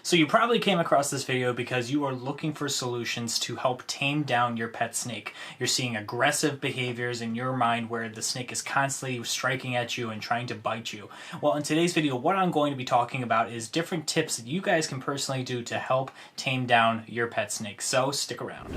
So you probably came across this video because you are looking for solutions to help tame down your pet snake. You're seeing aggressive behaviors in your mind where the snake is constantly striking at you and trying to bite you. Well, in today's video, what I'm going to be talking about is different tips that you guys can personally do to help tame down your pet snake. So stick around.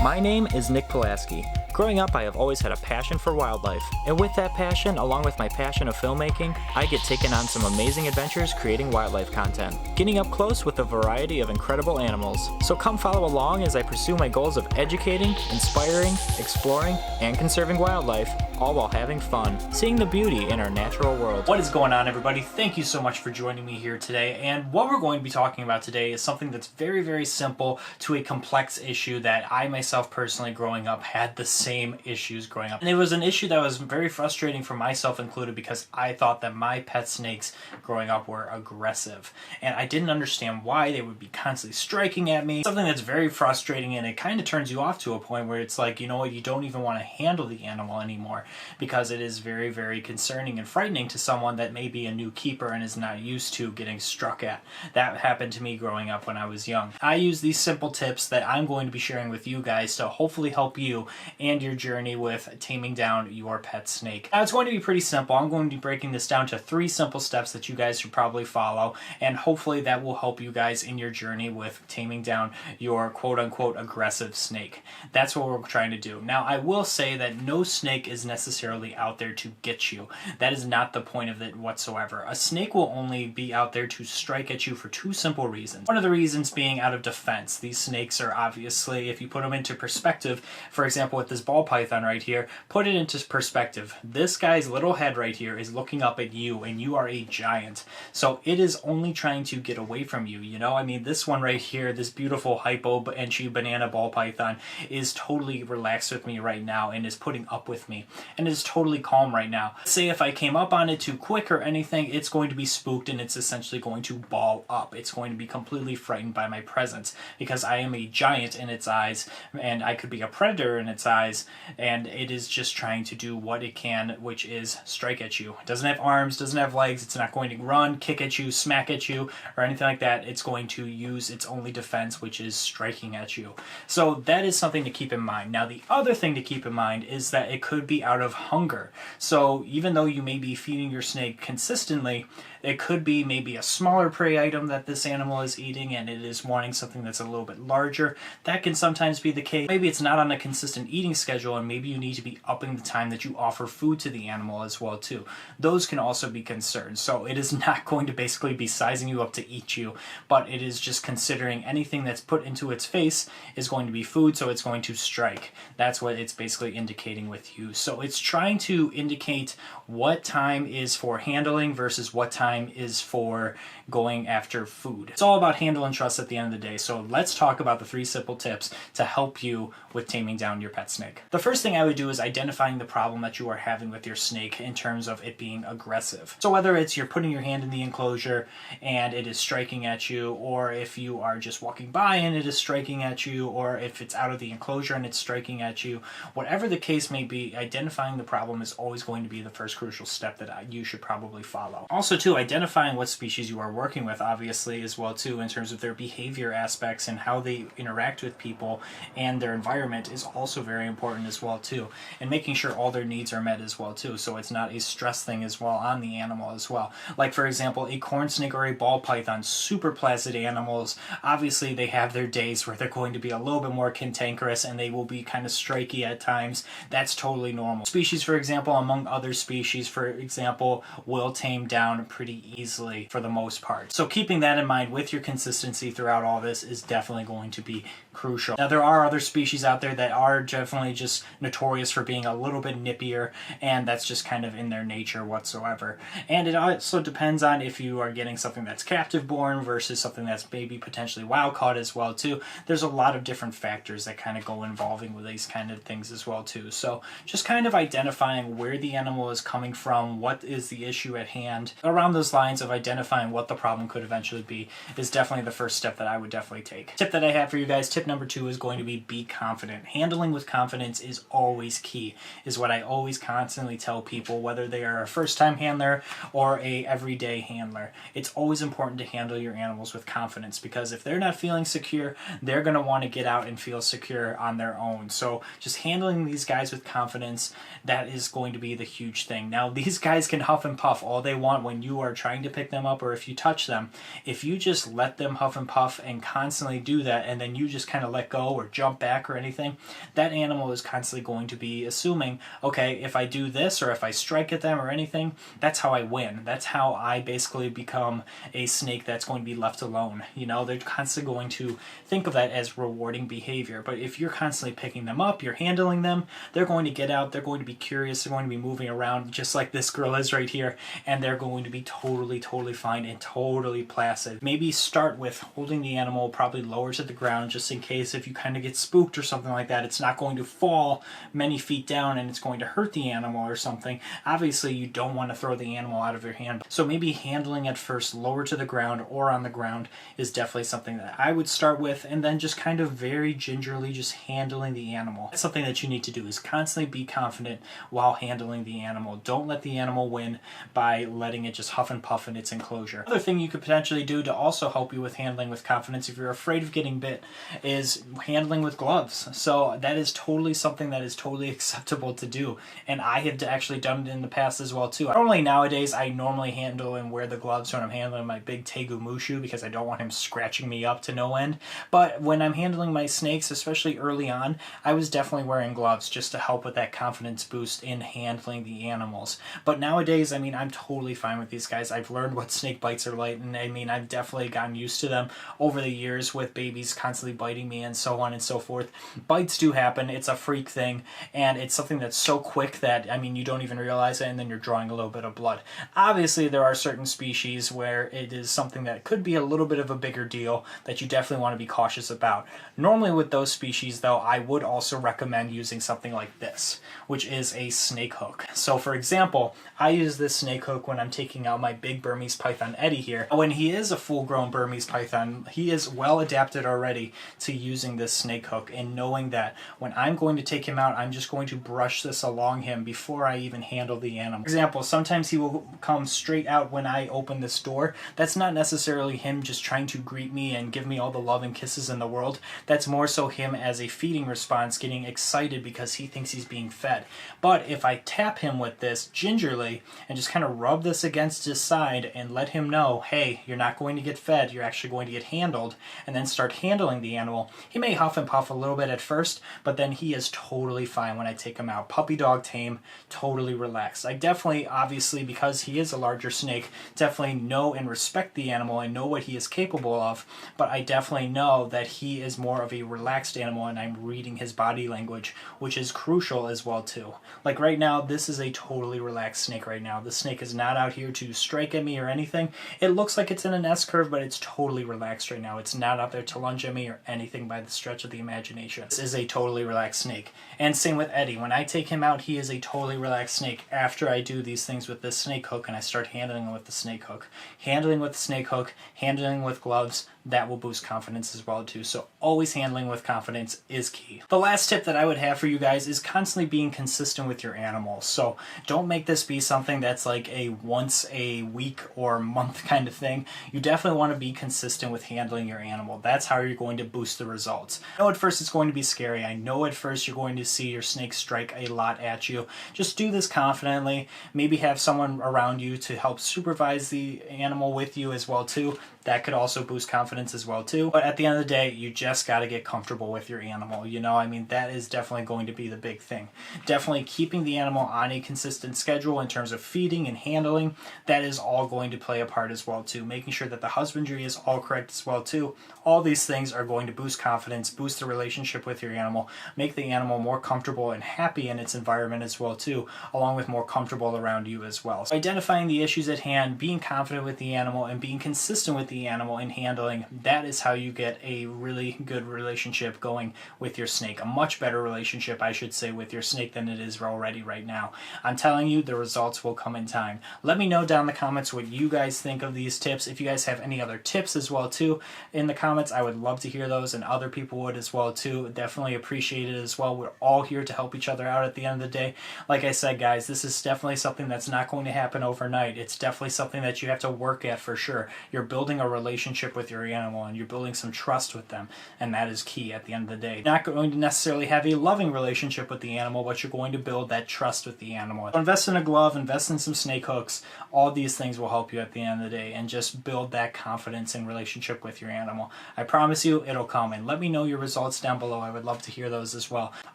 My name is Nick Pulaski. Growing up, I have always had a passion for wildlife, and with that passion, along with my passion of filmmaking, I get taken on some amazing adventures creating wildlife content, getting up close with a variety of incredible animals. So come follow along as I pursue my goals of educating, inspiring, exploring, and conserving wildlife, all while having fun, seeing the beauty in our natural world. What is going on, everybody? Thank you so much for joining me here today, and what we're going to be talking about today is something that's very, very simple to a complex issue that I myself personally growing up had the same issues growing up. And it was an issue that was very frustrating for myself included because I thought that my pet snakes growing up were aggressive. And I didn't understand why they would be constantly striking at me. Something that's very frustrating, and it kind of turns you off to a point where it's like, you know what, you don't even want to handle the animal anymore because it is very, very concerning and frightening to someone that may be a new keeper and is not used to getting struck at. That happened to me growing up when I was young. I use these simple tips that I'm going to be sharing with you guys to hopefully help you and your journey with taming down your pet snake. Now, it's going to be pretty simple. I'm going to be breaking this down to 3 simple steps that you guys should probably follow, and hopefully that will help you guys in your journey with taming down your quote-unquote aggressive snake. That's what we're trying to do. Now, I will say that no snake is necessarily out there to get you. That is not the point of it whatsoever. A snake will only be out there to strike at you for 2 simple reasons. One of the reasons being out of defense. These snakes are obviously, if you put them into perspective, for example with this ball python right here, put it into perspective. This guy's little head right here is looking up at you, and you are a giant. So it is only trying to get away from you, you know? I mean, this one right here, this beautiful hypo-enchi banana ball python is totally relaxed with me right now and is putting up with me and is totally calm right now. Say if I came up on it too quick or anything, it's going to be spooked and it's essentially going to ball up. It's going to be completely frightened by my presence because I am a giant in its eyes and I could be a predator in its eyes, and it is just trying to do what it can, which is strike at you. It doesn't have arms, doesn't have legs, it's not going to run, kick at you, smack at you, or anything like that. It's going to use its only defense, which is striking at you. So that is something to keep in mind. Now, the other thing to keep in mind is that it could be out of hunger. So even though you may be feeding your snake consistently, it could be maybe a smaller prey item that this animal is eating and it is wanting something that's a little bit larger. That can sometimes be the case. Maybe it's not on a consistent eating schedule and maybe you need to be upping the time that you offer food to the animal as well too. Those can also be concerns. So it is not going to basically be sizing you up to eat you, but it is just considering anything that's put into its face is going to be food, so it's going to strike. That's what it's basically indicating with you. So it's trying to indicate what time is for handling versus what time is for going after food. It's all about handle and trust at the end of the day. So let's talk about the 3 simple tips to help you with taming down your pet snake. The first thing I would do is identifying the problem that you are having with your snake in terms of it being aggressive. So whether it's you're putting your hand in the enclosure and it is striking at you, or if you are just walking by and it is striking at you, or if it's out of the enclosure and it's striking at you, whatever the case may be, identifying the problem is always going to be the first crucial step that you should probably follow. Also too, identifying what species you are working with obviously as well too in terms of their behavior aspects and how they interact with people and their environment is also very important as well too, and making sure all their needs are met as well too, so it's not a stress thing as well on the animal as well. Like for example, a corn snake or a ball python, super placid animals, obviously they have their days where they're going to be a little bit more cantankerous and they will be kind of striky at times. That's totally normal. Species, for example, among other species, for example, will tame down pretty easily for the most part. So keeping that in mind with your consistency throughout all this is definitely going to be crucial. Now, there are other species out there that are definitely just notorious for being a little bit nippier, and that's just kind of in their nature whatsoever. And it also depends on if you are getting something that's captive born versus something that's maybe potentially wild caught as well too. There's a lot of different factors that kind of go involving with these kind of things as well too. So just kind of identifying where the animal is coming from, what is the issue at hand, around those lines of identifying what the problem could eventually be is definitely the first step that I would definitely take. Tip that I have for you guys, tip tip number 2 is going to be confident. Handling with confidence is always key, is what I always constantly tell people, whether they are a first-time handler or a everyday handler. It's always important to handle your animals with confidence, because if they're not feeling secure, they're going to want to get out and feel secure on their own. So just handling these guys with confidence, that is going to be the huge thing. Now, these guys can huff and puff all they want when you are trying to pick them up or if you touch them. If you just let them huff and puff and constantly do that, and then you just kind of let go or jump back or anything, that animal is constantly going to be assuming, okay, if I do this or if I strike at them or anything, that's how I win. That's how I basically become a snake that's going to be left alone. You know, they're constantly going to think of that as rewarding behavior. But if you're constantly picking them up, you're handling them, they're going to get out, they're going to be curious, they're going to be moving around just like this girl is right here, and they're going to be totally fine and totally placid. Maybe start with holding the animal probably lower to the ground, just in case if you kind of get spooked or something like that, it's not going to fall many feet down and it's going to hurt the animal or something. Obviously, you don't want to throw the animal out of your hand. So maybe handling at first lower to the ground or on the ground is definitely something that I would start with, and then just kind of very gingerly just handling the animal. That's something that you need to do, is constantly be confident while handling the animal. Don't let the animal win by letting it just huff and puff in its enclosure. Another thing you could potentially do to also help you with handling with confidence if you're afraid of getting bit is handling with gloves. So that is totally something that is totally acceptable to do, and I have actually done it in the past as well too. Normally nowadays I normally handle and wear the gloves when I'm handling my big Tegu Mushu, because I don't want him scratching me up to no end. But when I'm handling my snakes, especially early on, I was definitely wearing gloves just to help with that confidence boost in handling the animals. But nowadays, I mean, I'm totally fine with these guys. I've learned what snake bites are like, and I mean, I've definitely gotten used to them over the years with babies constantly biting me and so on and so forth. Bites do happen. It's a freak thing, and it's something that's so quick that, I mean, you don't even realize it, and then you're drawing a little bit of blood. Obviously, there are certain species where it is something that could be a little bit of a bigger deal that you definitely want to be cautious about. Normally with those species, though, I would also recommend using something like this, which is a snake hook. So for example, I use this snake hook when I'm taking out my big Burmese python Eddie here. When he is a full-grown Burmese python, he is well adapted already to using this snake hook and knowing that when I'm going to take him out, I'm just going to brush this along him before I even handle the animal. For example, sometimes he will come straight out when I open this door. That's not necessarily him just trying to greet me and give me all the love and kisses in the world. That's more so him as a feeding response, getting excited because he thinks he's being fed. But if I tap him with this gingerly and just kind of rub this against his side and let him know, hey, you're not going to get fed, you're actually going to get handled, and then start handling the animal, he may huff and puff a little bit at first, but then he is totally fine when I take him out. Puppy dog tame, totally relaxed. I definitely, obviously, because he is a larger snake, definitely know and respect the animal and know what he is capable of, but I definitely know that he is more of a relaxed animal, and I'm reading his body language, which is crucial as well too. Like right now, this is a totally relaxed snake right now. The snake is not out here to strike at me or anything. It looks like it's in an S-curve, but it's totally relaxed right now. It's not out there to lunge at me or anything by the stretch of the imagination. This is a totally relaxed snake. And same with Eddie. When I take him out, he is a totally relaxed snake after I do these things with this snake hook and I start handling him with the snake hook. Handling with the snake hook, handling with gloves, that will boost confidence as well too. So always handling with confidence is key. The last tip that I would have for you guys is constantly being consistent with your animals. So don't make this be something that's like a once a week or month kind of thing. You definitely want to be consistent with handling your animal. That's how you're going to boost the results. I know at first it's going to be scary. I know at first you're going to see your snake strike a lot at you. Just do this confidently. Maybe have someone around you to help supervise the animal with you as well too. That could also boost confidence as well too. But at the end of the day, you just got to get comfortable with your animal. You know, I mean, that is definitely going to be the big thing. Definitely keeping the animal on a consistent schedule in terms of feeding and handling, that is all going to play a part as well too. Making sure that the husbandry is all correct as well too. All these things are going to boost confidence, boost the relationship with your animal, make the animal more comfortable and happy in its environment as well too, along with more comfortable around you as well. So identifying the issues at hand, being confident with the animal, and being consistent with the the animal and handling, that is how you get a really good relationship going with your snake. A much better relationship, I should say, with your snake than it is already right now. I'm telling you, the results will come in time. Let me know down in the comments what you guys think of these tips. If you guys have any other tips as well too in the comments, I would love to hear those, and other people would as well too. Definitely appreciate it as well. We're all here to help each other out at the end of the day. Like I said, guys, this is definitely something that's not going to happen overnight. It's definitely something that you have to work at for sure. You're building a relationship with your animal, and you're building some trust with them, and that is key at the end of the day. You're not going to necessarily have a loving relationship with the animal, but you're going to build that trust with the animal. So invest in a glove, invest in some snake hooks. All these things will help you at the end of the day, and just build that confidence and relationship with your animal. I promise you it'll come, and let me know your results down below. I would love to hear those as well.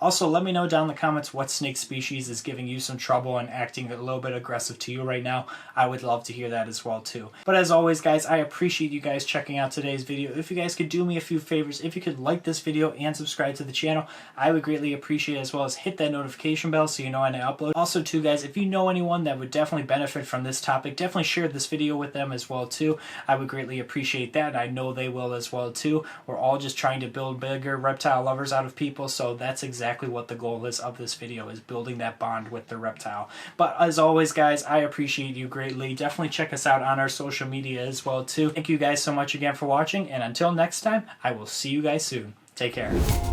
Also, let me know down in the comments what snake species is giving you some trouble and acting a little bit aggressive to you right now. I would love to hear that as well too. But as always, guys, I appreciate you guys checking out today's video. If you guys could do me a few favors, if you could like this video and subscribe to the channel, I would greatly appreciate it, as well as hit that notification bell so you know when I upload. Also too, guys, if you know anyone that would definitely benefit from this topic, definitely share this video with them as well too. I would greatly appreciate that, and I know they will as well too. We're all just trying to build bigger reptile lovers out of people, so that's exactly what the goal is of this video, is building that bond with the reptile. But as always, guys, I appreciate you greatly. Definitely check us out on our social media as well too. Thank you guys so much again for watching, and until next time, I will see you guys soon. Take care.